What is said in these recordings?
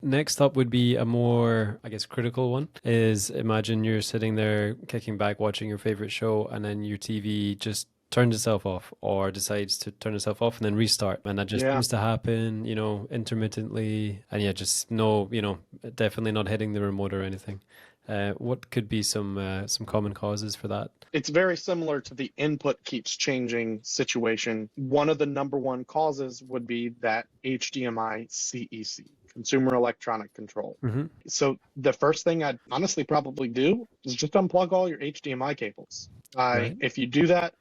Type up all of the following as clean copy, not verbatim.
next up would be a more, I guess, critical one. Is imagine you're sitting there kicking back, watching your favorite show, and then your TV just turns itself off or decides to turn itself off and then restart. And that just Yeah. seems to happen, intermittently. And yeah, just no, definitely not hitting the remote or anything. What could be some common causes for that? It's very similar to the input keeps changing situation. One of the number one causes would be that HDMI CEC, consumer electronic control. Hmm. So the first thing I'd honestly probably do is just unplug all your HDMI cables. Right. If you do that,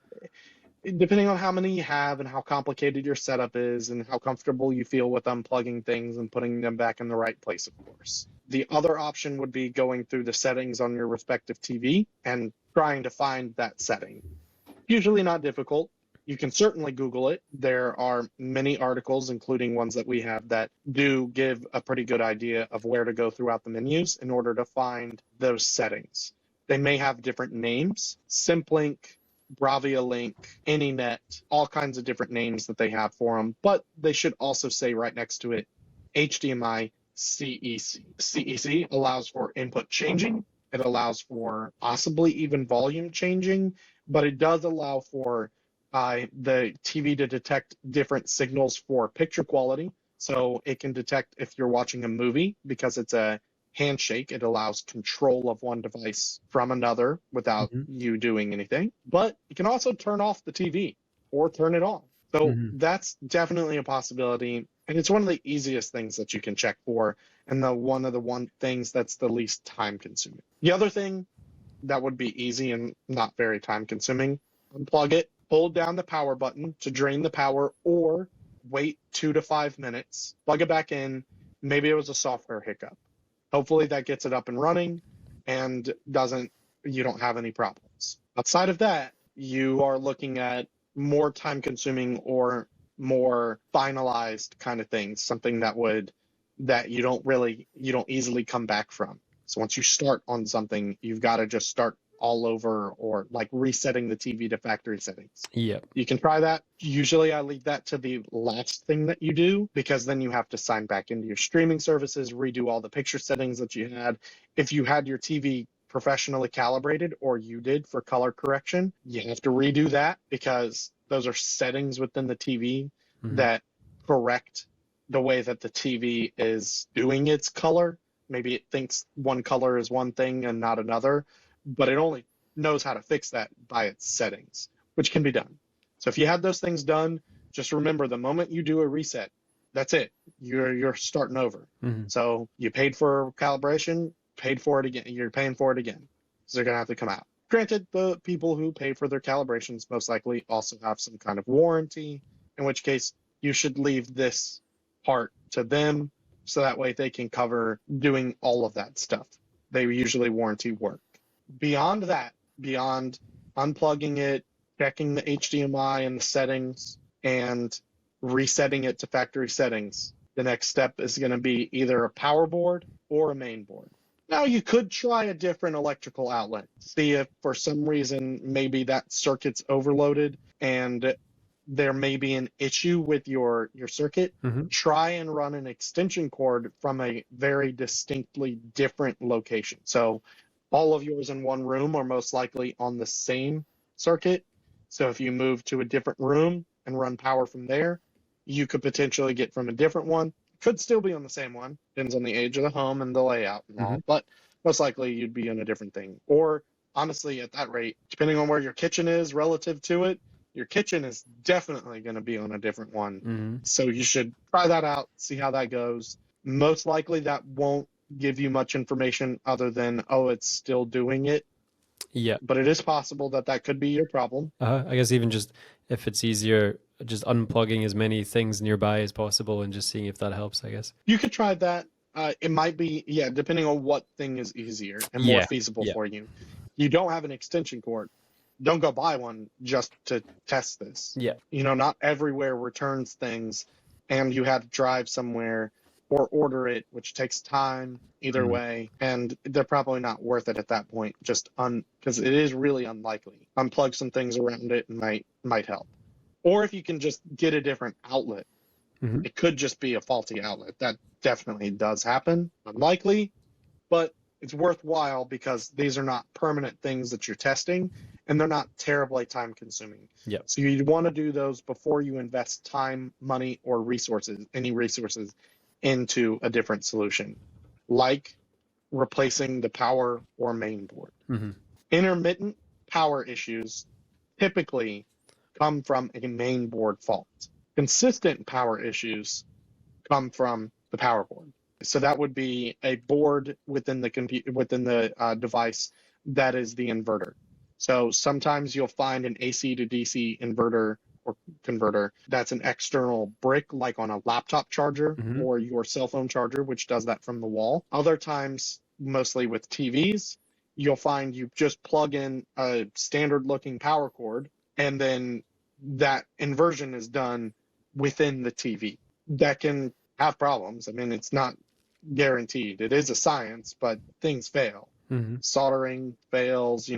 depending on how many you have and how complicated your setup is and how comfortable you feel with unplugging things and putting them back in the right place, of course. The other option would be going through the settings on your respective TV and trying to find that setting. Usually not difficult. You can certainly Google it. There are many articles, including ones that we have, that do give a pretty good idea of where to go throughout the menus in order to find those settings. They may have different names. Simplink, Bravia Link, AnyNet, all kinds of different names that they have for them, but they should also say right next to it HDMI CEC. CEC allows for input changing. It allows for possibly even volume changing, but it does allow for the TV to detect different signals for picture quality. So it can detect if you're watching a movie because it's a handshake. It allows control of one device from another without Hmm. you doing anything. But you can also turn off the TV or turn it on. So Hmm. that's definitely a possibility. And it's one of the easiest things that you can check for, and one of the things that's the least time consuming. The other thing that would be easy and not very time consuming, unplug it, hold down the power button to drain the power, or wait 2 to 5 minutes, plug it back in. Maybe it was a software hiccup. Hopefully that gets it up and running and you don't have any problems. Outside of that, you are looking at more time consuming or more finalized kind of things, something that you don't easily come back from. So once you start on something, you've got to just start all over, or like resetting the TV to factory settings. Yeah. You can try that. Usually I leave that to the last thing that you do, because then you have to sign back into your streaming services, redo all the picture settings that you had. If you had your TV professionally calibrated, or you did for color correction, you have to redo that, because those are settings within the TV Hmm. that correct the way that the TV is doing its color. Maybe it thinks one color is one thing and not another, but it only knows how to fix that by its settings, which can be done. So if you had those things done, just remember the moment you do a reset, that's it. You're starting over. Hmm. So you paid for calibration, paid for it again. You're paying for it again. So they're gonna have to come out. Granted, the people who pay for their calibrations most likely also have some kind of warranty, in which case you should leave this part to them, so that way they can cover doing all of that stuff. They usually warranty work. Beyond that, beyond unplugging it, checking the HDMI and the settings, and resetting it to factory settings, the next step is going to be either a power board or a main board. Now, you could try a different electrical outlet, see if for some reason maybe that circuit's overloaded and there may be an issue with your circuit. Hmm. Try and run an extension cord from a very distinctly different location. So all of yours in one room are most likely on the same circuit. So if you move to a different room and run power from there, you could potentially get from a different one. Could still be on the same one. Depends on the age of the home and the layout and Hmm. all. But most likely you'd be on a different thing. Or honestly, at that rate, depending on where your kitchen is relative to it, your kitchen is definitely going to be on a different one. Hmm. So you should try that out, see how that goes. Most likely that won't give you much information other than, oh, it's still doing it. Yeah. But it is possible that that could be your problem. I guess even just if it's easier, just unplugging as many things nearby as possible and just seeing if that helps, I guess. You could try that. It might be, yeah, depending on what thing is easier and more Yeah. feasible Yeah. for you. You don't have an extension cord. Don't go buy one just to test this. Yeah. Not everywhere returns things, and you have to drive somewhere or order it, which takes time either Mm. way, and they're probably not worth it at that point. Just because it is really unlikely. Unplug some things around it and might help. Or if you can just get a different outlet, Mhm. It could just be a faulty outlet. That definitely does happen. Unlikely, but it's worthwhile because these are not permanent things that you're testing and they're not terribly time consuming. Yep. So you'd want to do those before you invest time, money, or resources, any resources into a different solution, like replacing the power or main board. Mhm. Intermittent power issues typically come from a main board fault. Consistent power issues come from the power board. So that would be a board within the device that is the inverter. So sometimes you'll find an AC to DC inverter or converter that's an external brick, like on a laptop charger Mhm. or your cell phone charger, which does that from the wall. Other times, mostly with TVs, you'll find you just plug in a standard looking power cord and then that inversion is done within the TV. That can have problems. I mean, it's not guaranteed. It is a science, but things fail. Mhm. Soldering fails,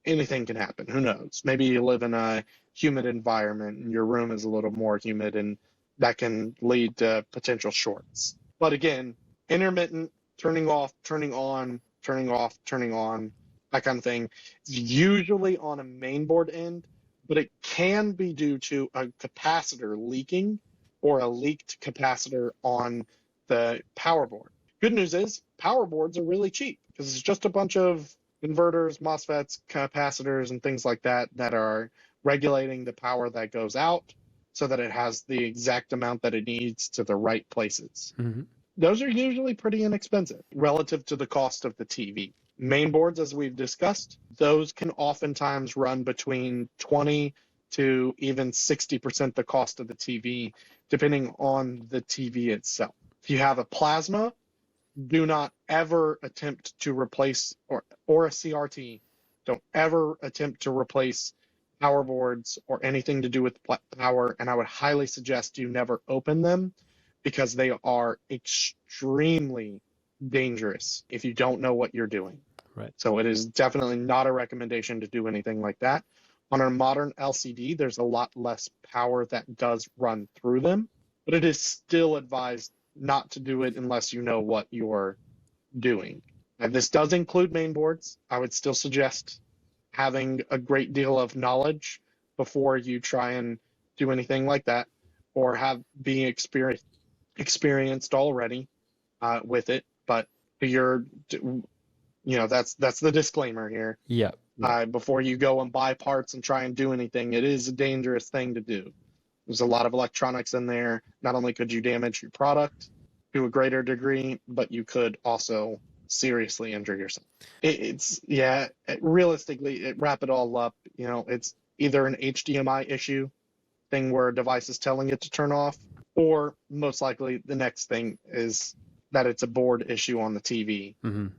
anything can happen. Who knows? Maybe you live in a humid environment and your room is a little more humid and that can lead to potential shorts. But again, intermittent, turning off, turning on, turning off, turning on, that kind of thing. It's usually on a mainboard end, but it can be due to a capacitor leaking or a leaked capacitor on the power board. Good news is power boards are really cheap because it's just a bunch of inverters, MOSFETs, capacitors, and things like that that are regulating the power that goes out so that it has the exact amount that it needs to the right places. Mhm. Those are usually pretty inexpensive relative to the cost of the TV. Main boards, as we've discussed, those can oftentimes run between 20 to even 60% the cost of the TV, depending on the TV itself. If you have a plasma, do not ever attempt to replace, or a CRT, don't ever attempt to replace power boards or anything to do with power. And I would highly suggest you never open them because they are extremely dangerous if you don't know what you're doing. Right. So it is definitely not a recommendation to do anything like that. On a modern LCD, there's a lot less power that does run through them, but it is still advised not to do it unless you know what you're doing. And this does include main boards. I would still suggest having a great deal of knowledge before you try and do anything like that, or have being experienced already with it. But you're, that's the disclaimer here. Yeah. Before you go and buy parts and try and do anything, it is a dangerous thing to do. There's a lot of electronics in there. Not only could you damage your product to a greater degree, but you could also seriously injure yourself. Realistically, wrap it all up, it's either an HDMI issue, thing where a device is telling it to turn off, or most likely the next thing is that it's a board issue on the TV. Mhm.